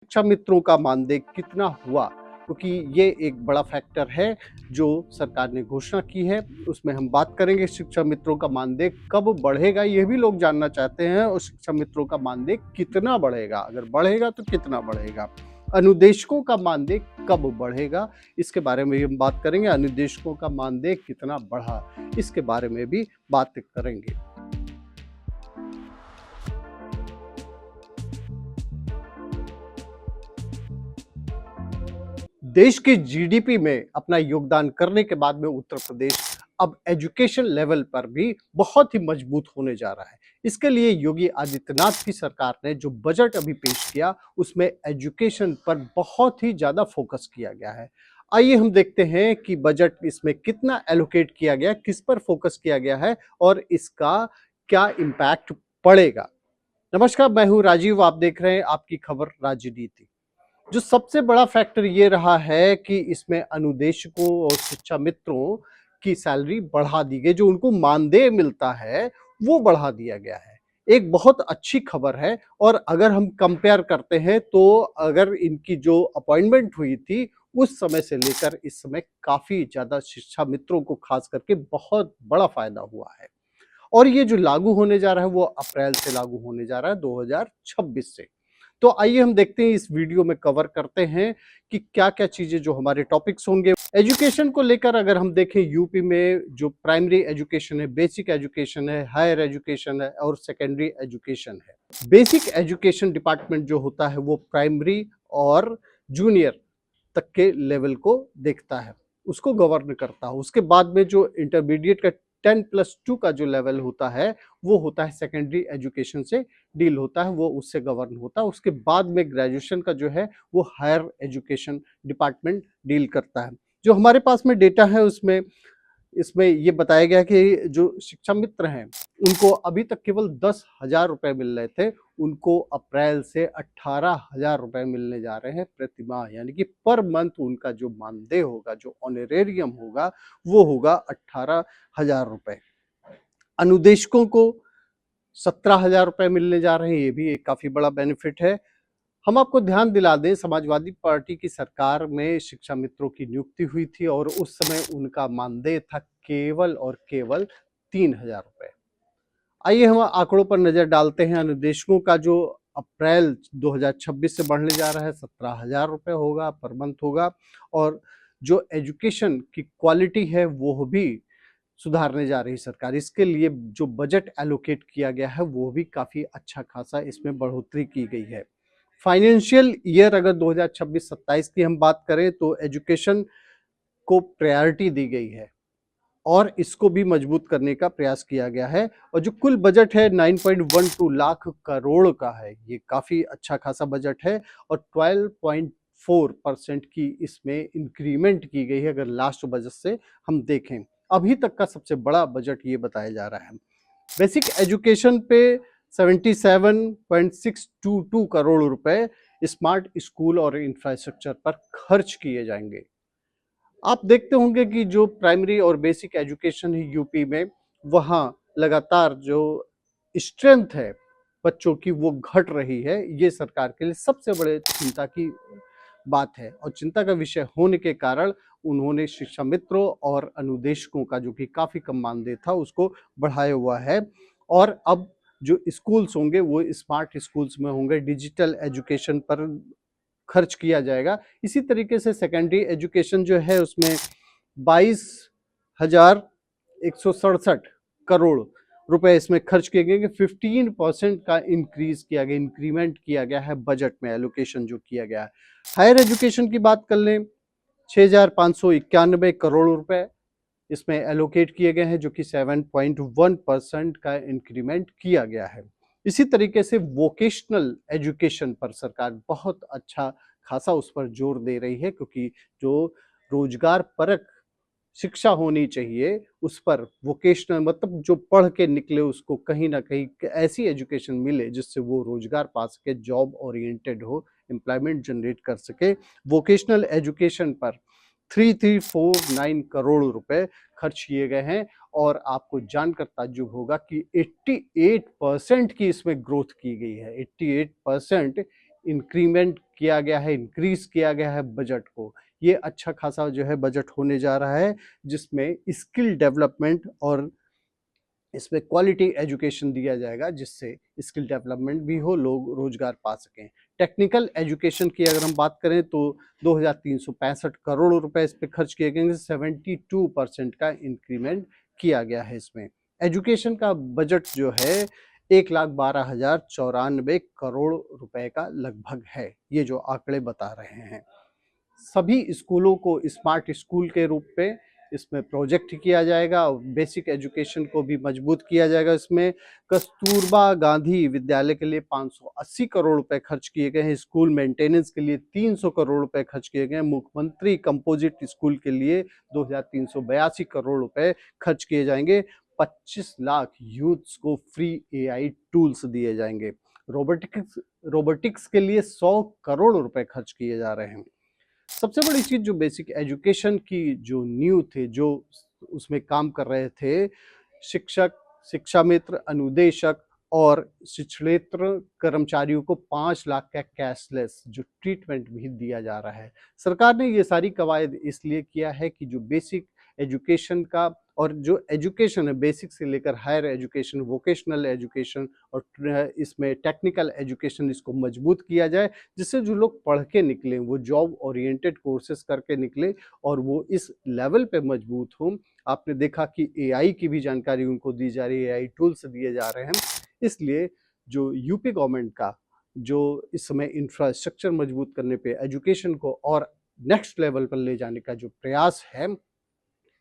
शिक्षा मित्रों का मानदेय कितना हुआ? क्योंकि ये एक बड़ा फैक्टर है जो सरकार ने घोषणा की है। उसमें हम बात करेंगे शिक्षा मित्रों का मानदेय कब बढ़ेगा, ये भी लोग जानना चाहते हैं और शिक्षा मित्रों का मानदेय कितना बढ़ेगा? अगर बढ़ेगा तो कितना बढ़ेगा? अनुदेशकों का मानदेय कब बढ़ेगा? इसके बारे में भी हम बात करेंगे। अनुदेशकों का मानदेय कितना बढ़ा? इसके बारे में भी बात करेंगे। देश के जीडीपी में अपना योगदान करने के बाद में उत्तर प्रदेश अब एजुकेशन लेवल पर भी बहुत ही मजबूत होने जा रहा है। इसके लिए योगी आदित्यनाथ की सरकार ने जो बजट अभी पेश किया उसमें एजुकेशन पर बहुत ही ज्यादा फोकस किया गया है। आइए हम देखते हैं कि बजट इसमें कितना एलोकेट किया गया, किस पर फोकस किया गया है और इसका क्या इम्पैक्ट पड़ेगा। नमस्कार, मैं हूं राजीव, आप देख रहे हैं आपकी खबर राजनीति। जो सबसे बड़ा फैक्टर ये रहा है कि इसमें अनुदेशकों और शिक्षा मित्रों की सैलरी बढ़ा दी गई, जो उनको मानदेय मिलता है वो बढ़ा दिया गया है। एक बहुत अच्छी खबर है। और अगर हम कंपेयर करते हैं तो अगर इनकी जो अपॉइंटमेंट हुई थी उस समय से लेकर इस समय काफी ज्यादा शिक्षा मित्रों को खास करके बहुत बड़ा फायदा हुआ है। और ये जो लागू होने जा रहा है वो अप्रैल से लागू होने जा रहा है, 2026 से। तो आइए हम देखते हैं, इस वीडियो में कवर करते हैं कि क्या-क्या चीजें जो हमारे टॉपिक्स होंगे। एजुकेशन को लेकर अगर हम देखें, यूपी में जो प्राइमरी एजुकेशन है, बेसिक एजुकेशन है, हायर एजुकेशन है और सेकेंडरी एजुकेशन है। बेसिक एजुकेशन डिपार्टमेंट जो होता है वो प्राइमरी और जूनियर तक के लेवल को देखता है, उसको गवर्न करता है। उसके बाद में जो इंटरमीडिएट का 10+2 का जो लेवल होता है वो होता है सेकेंडरी एजुकेशन से डील होता है, वो उससे गवर्न होता है। उसके बाद में ग्रेजुएशन का जो है वो हायर एजुकेशन डिपार्टमेंट डील करता है। जो हमारे पास में डेटा है उसमें इसमें ये बताया गया कि जो शिक्षा मित्र हैं उनको अभी तक केवल 10,000 रुपए मिल रहे थे, उनको अप्रैल से 18,000 रुपए मिलने जा रहे हैं प्रति माह। यानी कि पर मंथ उनका जो मानदेय होगा, जो ऑनरेरियम होगा वो होगा 18,000 रुपए। अनुदेशकों को 17,000 रुपए मिलने जा रहे हैं, ये भी एक काफी बड़ा बेनिफिट है। हम आपको ध्यान दिला दें, समाजवादी पार्टी की सरकार में शिक्षा मित्रों की नियुक्ति हुई थी और उस समय उनका मानदेय था केवल और केवल 3,000 रुपए। आइए हम आंकड़ों पर नजर डालते हैं। अनुदेशकों का जो अप्रैल 2026 से बढ़ने जा रहा है 17,000 रुपए होगा, पर मंथ होगा। और जो एजुकेशन की क्वालिटी है वो भी सुधारने जा रही सरकार। इसके लिए जो बजट एलोकेट किया गया है वो भी काफी अच्छा खासा इसमें बढ़ोतरी की गई है। फाइनेंशियल ईयर अगर 2026-27 की हम बात करें तो एजुकेशन को प्रायोरिटी दी गई है और इसको भी मजबूत करने का प्रयास किया गया है। और जो कुल बजट है 9.12 लाख करोड़ का है, ये काफी अच्छा खासा बजट है। और 12.4% की इसमें इंक्रीमेंट की गई है अगर लास्ट बजट से हम देखें। अभी तक का सबसे बड़ा बजट ये बताया जा रहा है। बेसिक एजुकेशन पे 77.622 करोड़ रुपए स्मार्ट स्कूल और इंफ्रास्ट्रक्चर पर खर्च किए जाएंगे। आप देखते होंगे कि जो प्राइमरी और बेसिक एजुकेशन है यूपी में, वहाँ लगातार जो स्ट्रेंथ है बच्चों की वो घट रही है। ये सरकार के लिए सबसे बड़े चिंता की बात है और चिंता का विषय होने के कारण उन्होंने शिक्षा मित्रों और अनुदेशकों का जो कि काफी कम मानदेय था उसको बढ़ाया हुआ है। और अब जो स्कूल्स होंगे वो स्मार्ट स्कूल्स में होंगे, डिजिटल एजुकेशन पर खर्च किया जाएगा। इसी तरीके से सेकेंडरी एजुकेशन जो है उसमें 22,167 करोड़ रुपए इसमें खर्च किए गए। 15% का इंक्रीज किया गया, इंक्रीमेंट किया गया है बजट में, एलोकेशन जो किया गया है। हायर एजुकेशन की बात कर लें, 6,591 करोड़ रुपए इसमें एलोकेट किए गए हैं, जो कि 7.1% का इंक्रीमेंट किया गया है। इसी तरीके से वोकेशनल एजुकेशन पर सरकार बहुत अच्छा खासा उस पर जोर दे रही है, क्योंकि जो रोजगार परक शिक्षा होनी चाहिए उस पर वोकेशनल मतलब जो पढ़ के निकले उसको कहीं ना कहीं ऐसी एजुकेशन मिले जिससे वो रोजगार पा सके, जॉब ओरिएंटेड हो, एम्प्लॉयमेंट जनरेट कर सके। वोकेशनल एजुकेशन पर 3349 करोड़ रुपए खर्च किए गए हैं। और आपको जानकर ताज्जुब होगा कि 88% की इसमें ग्रोथ की गई है। 88% इंक्रीमेंट किया गया है, इंक्रीज़ किया गया है बजट को। ये अच्छा खासा जो है बजट होने जा रहा है, जिसमें स्किल डेवलपमेंट और इसमें क्वालिटी एजुकेशन दिया जाएगा, जिससे स्किल डेवलपमेंट भी हो, लोग रोजगार पा सकें। टेक्निकल एजुकेशन की अगर हम बात करें तो 2365 करोड़ रुपए इस पे खर्च किए गए हैं, 72% का इंक्रीमेंट किया गया है इसमें। एजुकेशन का बजट जो है 1,12,094 करोड़ रुपए का लगभग है, ये जो आंकड़े बता रहे हैं। सभी स्कूलों को स्मार्ट स्कूल के रूप में इसमें प्रोजेक्ट किया जाएगा, बेसिक एजुकेशन को भी मजबूत किया जाएगा। इसमें कस्तूरबा गांधी विद्यालय के लिए 580 करोड़ रुपए खर्च किए गए हैं, स्कूल मेंटेनेंस के लिए 300 करोड़ रुपए खर्च किए गए हैं, मुख्यमंत्री कंपोजिट स्कूल के लिए 2,382 करोड़ रुपए खर्च किए जाएंगे, 25 लाख यूथ्स को फ्री एआई टूल्स दिए जाएंगे, रोबोटिक्स रोबोटिक्स के लिए 100 करोड़ रुपए खर्च किए जा रहे हैं। सबसे बड़ी चीज जो बेसिक एजुकेशन की जो नींव थे, जो उसमें काम कर रहे थे, शिक्षक, शिक्षा मित्र, अनुदेशक और शिक्षणेत्र कर्मचारियों को 5 लाख का कैशलेस जो ट्रीटमेंट भी दिया जा रहा है। सरकार ने ये सारी कवायद इसलिए किया है कि जो बेसिक एजुकेशन का और जो एजुकेशन है बेसिक से लेकर हायर एजुकेशन, वोकेशनल एजुकेशन और इसमें टेक्निकल एजुकेशन, इसको मजबूत किया जाए, जिससे जो लोग पढ़ के निकले वो जॉब ओरिएंटेड कोर्सेज करके निकले और वो इस लेवल पे मजबूत हों। आपने देखा कि एआई की भी जानकारी उनको दी जा रही है, एआई टूल्स दिए जा रहे हैं। इसलिए जो यूपी गवर्नमेंट का जो इस समय इंफ्रास्ट्रक्चर मजबूत करने पे, एजुकेशन को और नेक्स्ट लेवल पर ले जाने का जो प्रयास है,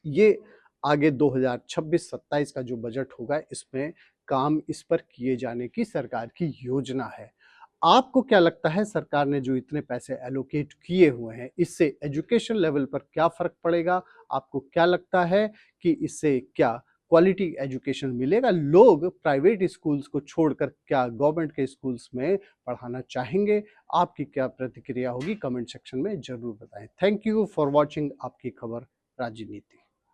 ये आगे 2026-27 का जो बजट होगा, इसमें काम इस पर किए जाने की सरकार की योजना है। आपको क्या लगता है, सरकार ने जो इतने पैसे एलोकेट किए हुए हैं, इससे एजुकेशन लेवल पर क्या फ़र्क पड़ेगा? आपको क्या लगता है कि इससे क्या क्वालिटी एजुकेशन मिलेगा? लोग प्राइवेट स्कूल्स को छोड़कर क्या गवर्नमेंट के स्कूल्स में पढ़ाना चाहेंगे? आपकी क्या प्रतिक्रिया होगी? कमेंट सेक्शन में ज़रूर बताएँ। थैंक यू फॉर वॉचिंग आपकी खबर राजनीति।